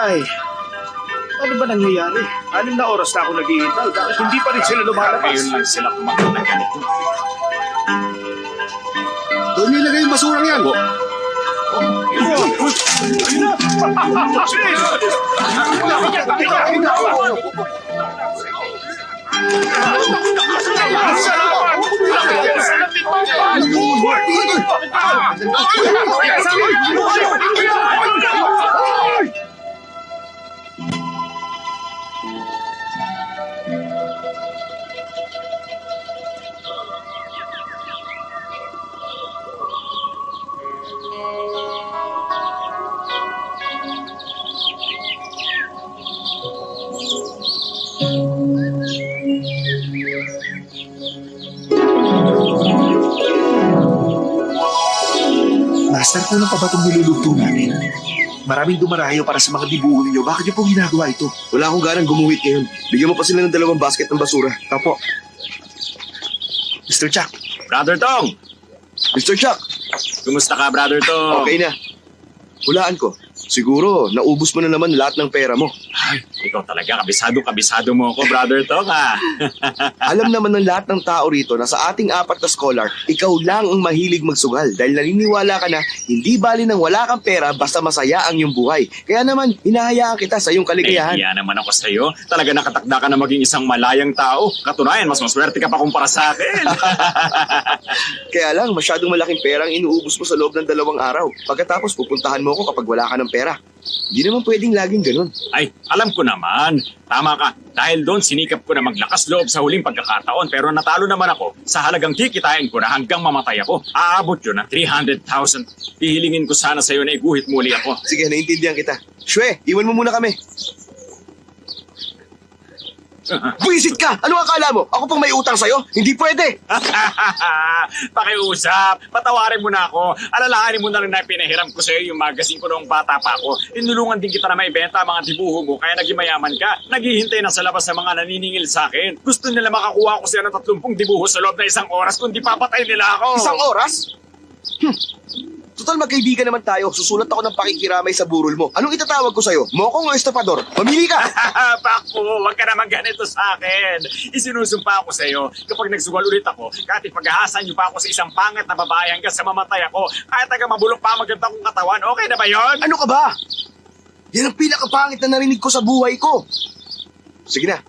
Ay, ano ba nangyayari? 6 na oras na ako naghihintay. Bakit hindi pa rin sila lumalabas? Ngayon lang sila kumagal na ganito. Doon nyo ilagay yung basurang yan. Master, kulang pa ba itong nilulugtong namin? Maraming dumarayo para sa mga dibuho ninyo. Bakit niyo pong ginagawa ito? Wala akong ganang gumuhit ngayon. Bigyan mo pa sila ng 2 basket ng basura. Tapo. Mr. Chuck, Brother Tong! Mr. Chuck, Kumusta ka, Brother Tong? okay na. Hulaan ko. Siguro, naubos mo na naman lahat ng pera mo. Ay, ikaw talaga, kabisado mo ako, Brother Tong, ha? Alam naman ng lahat ng tao rito na sa ating 4 na scholar, ikaw lang ang mahilig magsugal dahil naniniwala ka na hindi bali ng wala kang pera basta masaya ang iyong buhay. Kaya naman, hinahayaan kita sa iyong kaligayahan. Iya naman ako sa'yo. Talaga nakatakda ka na maging isang malayang tao. Katunayan, mas maswerte ka pa kumpara sa akin. Kaya lang, masyadong malaking pera ang inuubos mo sa loob ng 2 araw. Pagkatapos, pupuntahan mo ako kapag wala ka ng pera. Hindi naman pwedeng laging ganun. Ay, alam ko naman. Tama ka. Dahil doon, sinikap ko na maglakas loob sa huling pagkakataon. Pero natalo naman ako sa halagang kikitain ko na hanggang mamatay ako. Aabot yun ng 300,000. Hihilingin ko sana sa'yo na iguhit muli ako. Sige, naintindihan kita. Shwe, iwan mo muna kami. Buisit ka! Ano akala mo? Ako pang may utang sa'yo? Hindi pwede! Pakiusap, patawarin mo na ako. Alalahanin mo na rin na pinahiram ko sa'yo yung magazine ko noong bata pa ako. Tinulungan din kita na maibenta ang mga dibuho mo kaya naging mayaman ka. Naghihintay na sa labas sa mga naniningil sa akin. Gusto nila makakuha ko sila ng 30 dibuho sa loob na 1 oras kundi papatay nila ako. 1 oras? Total magkaibigan naman tayo. Susulat ako ng pakikiramay sa burol mo. Anong itatawag ko sa'yo? Mokong o estapador? Mamili ka! Paku, wag ka naman ganito sa akin. Isinusumpa ako sa iyo. Kapag nagsugal ulit ako, kahit ipag-ahasan niyo pa ako sa isang pangat na babae hanggang sa mamatay ako, kahit taga mabulok pa maganda kong katawan, okay na ba yon? Ano ka ba? Yan ang pinakapangit na narinig ko sa buhay ko. Sige na,